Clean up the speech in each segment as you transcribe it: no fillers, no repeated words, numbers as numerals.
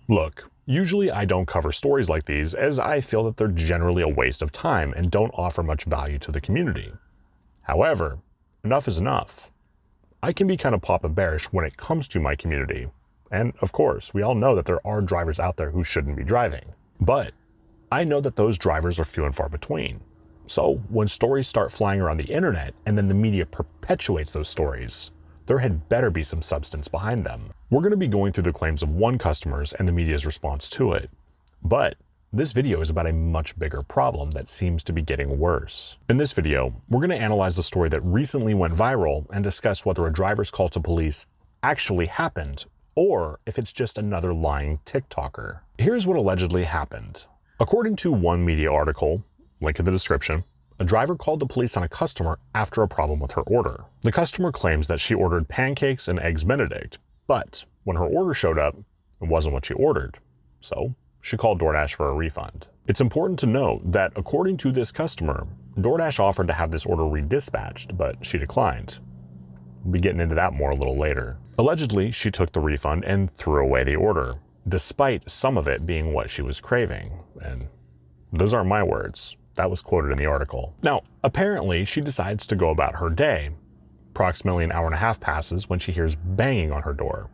Look, usually I don't cover stories like these as I feel that they're generally a waste of time and don't offer much value to the community. However, enough is enough. I can be kind of papa bearish when it comes to my community. And of course, we all know that there are drivers out there who shouldn't be driving. But I know that those drivers are few and far between. So when stories start flying around the internet and then the media perpetuates those stories, there had better be some substance behind them. We're going to be going through the claims of one customer's and the media's response to it. But this video is about a much bigger problem that seems to be getting worse. In this video, we're going to analyze the story that recently went viral and discuss whether a driver's call to police actually happened or if it's just another lying TikToker. Here's what allegedly happened. According to one media article, link in the description, a driver called the police on a customer after a problem with her order. The customer claims that she ordered pancakes and eggs Benedict, but when her order showed up, it wasn't what she ordered. So she called DoorDash for a refund. It's important to note that according to this customer, DoorDash offered to have this order redispatched, but she declined. We'll be getting into that more a little later. Allegedly, she took the refund and threw away the order, despite some of it being what she was craving. And those aren't my words. That was quoted in the article. Now, apparently, she decides to go about her day. Approximately an hour and a half passes when she hears banging on her door.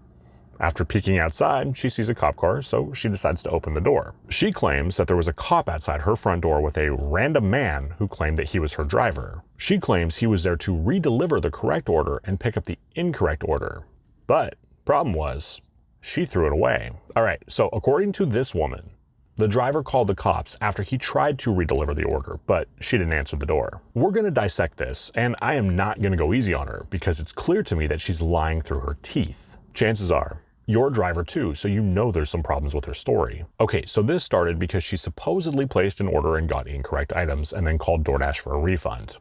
After peeking outside, she sees a cop car, so she decides to open the door. She claims that there was a cop outside her front door with a random man who claimed that he was her driver. She claims he was there to redeliver the correct order and pick up the incorrect order. But problem was, she threw it away. All right, so according to this woman, the driver called the cops after he tried to redeliver the order, but she didn't answer the door. We're going to dissect this, and I am not going to go easy on her because it's clear to me that she's lying through her teeth. Chances are, you're a driver too, so you know there's some problems with her story. Okay, so this started because she supposedly placed an order and got incorrect items and then called DoorDash for a refund.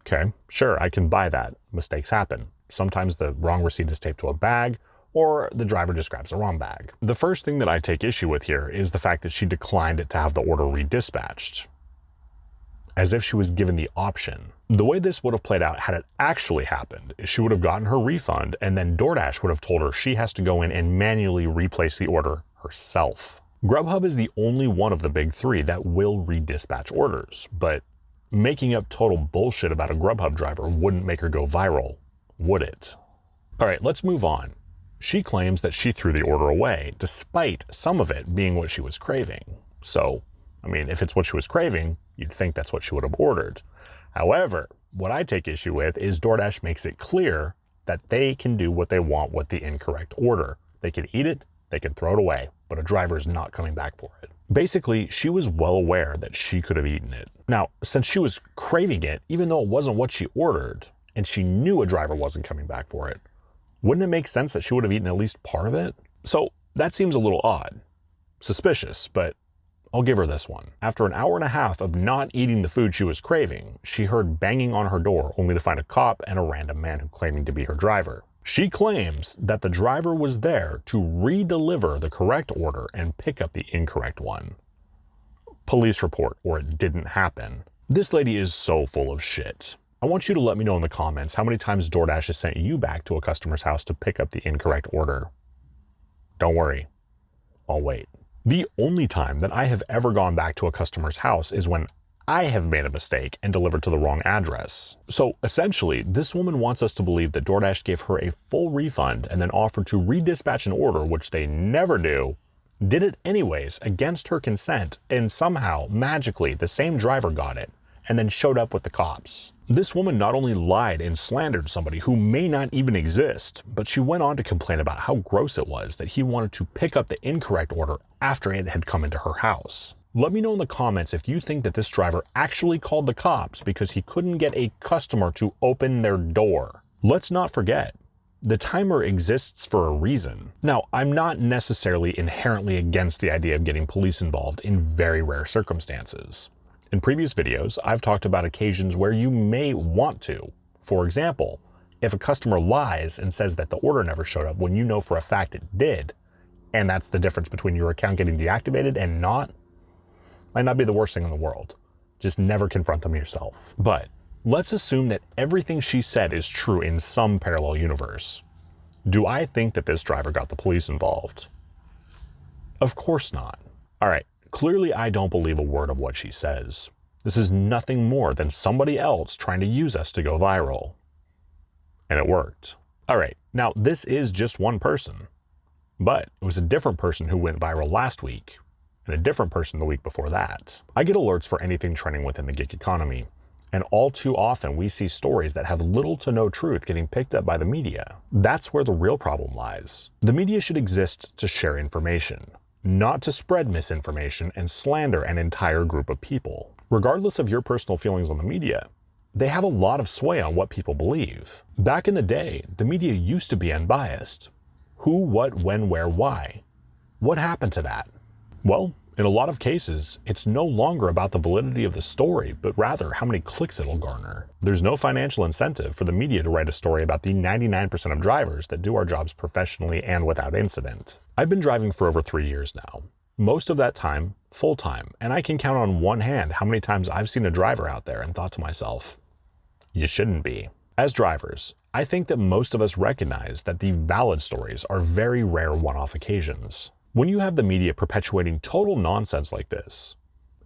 Okay, sure, I can buy that. Mistakes happen. Sometimes the wrong receipt is taped to a bag, or the driver just grabs the wrong bag. The first thing that I take issue with here is the fact that she declined to have the order redispatched, as if she was given the option. The way this would have played out had it actually happened is she would have gotten her refund and then DoorDash would have told her she has to go in and manually replace the order herself. Grubhub is the only one of the big three that will redispatch orders, but making up total bullshit about a Grubhub driver wouldn't make her go viral, would it? All right, let's move on. She claims that she threw the order away, despite some of it being what she was craving. So, I mean, if it's what she was craving, you'd think that's what she would have ordered. However, what I take issue with is DoorDash makes it clear that they can do what they want with the incorrect order. They can eat it, they can throw it away, but a driver is not coming back for it. Basically, she was well aware that she could have eaten it. Now, since she was craving it, even though it wasn't what she ordered, and she knew a driver wasn't coming back for it, wouldn't it make sense that she would have eaten at least part of it? So that seems a little odd. Suspicious, but I'll give her this one. After an hour and a half of not eating the food she was craving, she heard banging on her door only to find a cop and a random man who claiming to be her driver. She claims that the driver was there to redeliver the correct order and pick up the incorrect one. Police report, or it didn't happen. This lady is so full of shit. I want you to let me know in the comments how many times DoorDash has sent you back to a customer's house to pick up the incorrect order. Don't worry, I'll wait. The only time that I have ever gone back to a customer's house is when I have made a mistake and delivered to the wrong address. So essentially, this woman wants us to believe that DoorDash gave her a full refund and then offered to redispatch an order, which they never do, did it anyways against her consent, and somehow, magically, the same driver got it and then showed up with the cops. This woman not only lied and slandered somebody who may not even exist, but she went on to complain about how gross it was that he wanted to pick up the incorrect order after it had come into her house. Let me know in the comments if you think that this driver actually called the cops because he couldn't get a customer to open their door. Let's not forget, the timer exists for a reason. Now, I'm not necessarily inherently against the idea of getting police involved in very rare circumstances. In previous videos, I've talked about occasions where you may want to. For example, if a customer lies and says that the order never showed up when you know for a fact it did, and that's the difference between your account getting deactivated and not, might not be the worst thing in the world. Just never confront them yourself. But let's assume that everything she said is true in some parallel universe. Do I think that this driver got the police involved? Of course not. All right, clearly I don't believe a word of what she says. This is nothing more than somebody else trying to use us to go viral. And it worked. All right, now this is just one person, but it was a different person who went viral last week and a different person the week before that. I get alerts for anything trending within the gig economy, and all too often we see stories that have little to no truth getting picked up by the media. That's where the real problem lies. The media should exist to share information, not to spread misinformation and slander an entire group of people. Regardless of your personal feelings on the media, they have a lot of sway on what people believe. Back in the day, the media used to be unbiased. Who, what, when, where, why? What happened to that? Well, in a lot of cases, it's no longer about the validity of the story, but rather how many clicks it'll garner. There's no financial incentive for the media to write a story about the 99% of drivers that do our jobs professionally and without incident. I've been driving for over 3 years now. Most of that time, full-time, and I can count on one hand how many times I've seen a driver out there and thought to myself, you shouldn't be. As drivers, I think that most of us recognize that the valid stories are very rare one-off occasions. When you have the media perpetuating total nonsense like this,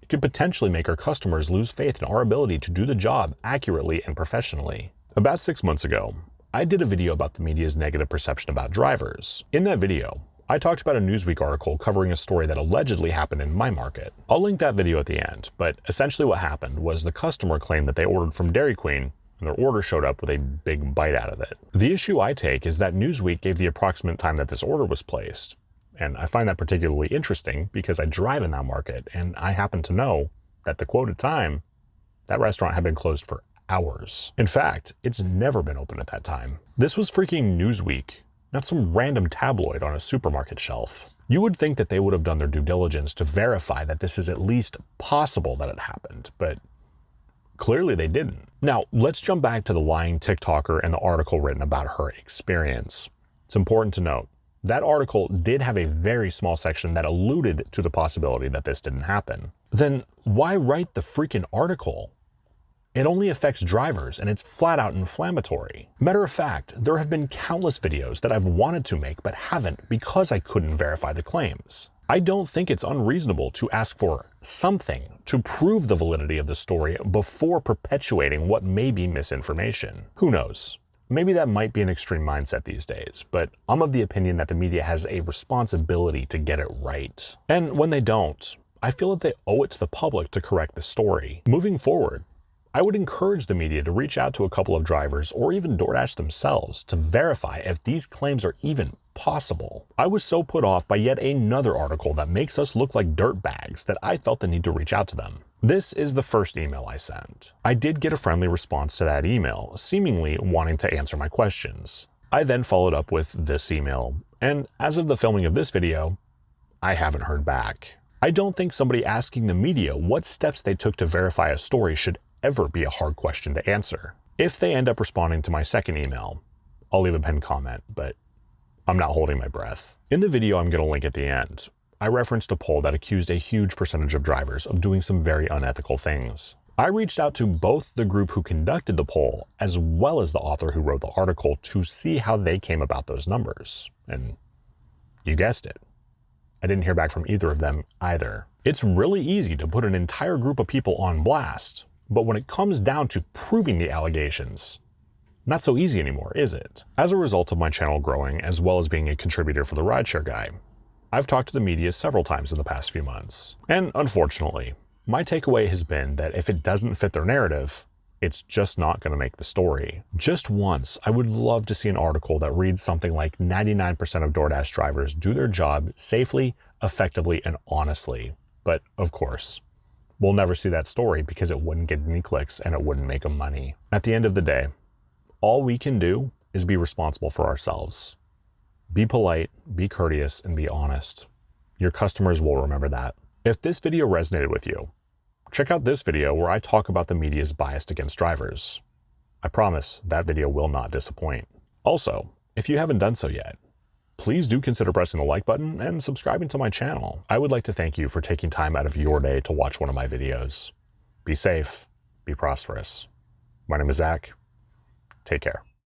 it could potentially make our customers lose faith in our ability to do the job accurately and professionally. About 6 months ago, I did a video about the media's negative perception about drivers. In that video, I talked about a Newsweek article covering a story that allegedly happened in my market. I'll link that video at the end, but essentially what happened was the customer claimed that they ordered from Dairy Queen and their order showed up with a big bite out of it. The issue I take is that Newsweek gave the approximate time that this order was placed, and I find that particularly interesting because I drive in that market and I happen to know that the quoted time, that restaurant had been closed for hours. In fact, it's never been open at that time. This was freaking Newsweek, not some random tabloid on a supermarket shelf. You would think that they would have done their due diligence to verify that this is at least possible that it happened, but clearly they didn't. Now, let's jump back to the lying TikToker and the article written about her experience. It's important to note, that article did have a very small section that alluded to the possibility that this didn't happen. Then why write the freaking article? It only affects drivers and it's flat out inflammatory. Matter of fact, there have been countless videos that I've wanted to make but haven't because I couldn't verify the claims. I don't think it's unreasonable to ask for something to prove the validity of the story before perpetuating what may be misinformation. Who knows? Maybe that might be an extreme mindset these days, but I'm of the opinion that the media has a responsibility to get it right. And when they don't, I feel that they owe it to the public to correct the story. Moving forward, I would encourage the media to reach out to a couple of drivers or even DoorDash themselves to verify if these claims are even possible. I was so put off by yet another article that makes us look like dirtbags that I felt the need to reach out to them. This is the first email I sent. I did get a friendly response to that email, seemingly wanting to answer my questions. I then followed up with this email, and as of the filming of this video, I haven't heard back. I don't think somebody asking the media what steps they took to verify a story should ever be a hard question to answer. If they end up responding to my second email, I'll leave a pinned comment, but I'm not holding my breath. In the video I'm going to link at the end, I referenced a poll that accused a huge percentage of drivers of doing some very unethical things. I reached out to both the group who conducted the poll as well as the author who wrote the article to see how they came about those numbers. And you guessed it, I didn't hear back from either of them either. It's really easy to put an entire group of people on blast, but when it comes down to proving the allegations, not so easy anymore, is it? As a result of my channel growing, as well as being a contributor for the Rideshare Guy, I've talked to the media several times in the past few months. And unfortunately, my takeaway has been that if it doesn't fit their narrative, it's just not going to make the story. Just once, I would love to see an article that reads something like 99% of DoorDash drivers do their job safely, effectively, and honestly. But of course, we'll never see that story because it wouldn't get any clicks and it wouldn't make them money. At the end of the day, all we can do is be responsible for ourselves. Be polite, be courteous, and be honest. Your customers will remember that. If this video resonated with you, check out this video where I talk about the media's bias against drivers. I promise that video will not disappoint. Also, if you haven't done so yet, please do consider pressing the like button and subscribing to my channel. I would like to thank you for taking time out of your day to watch one of my videos. Be safe, be prosperous. My name is Zach. Take care.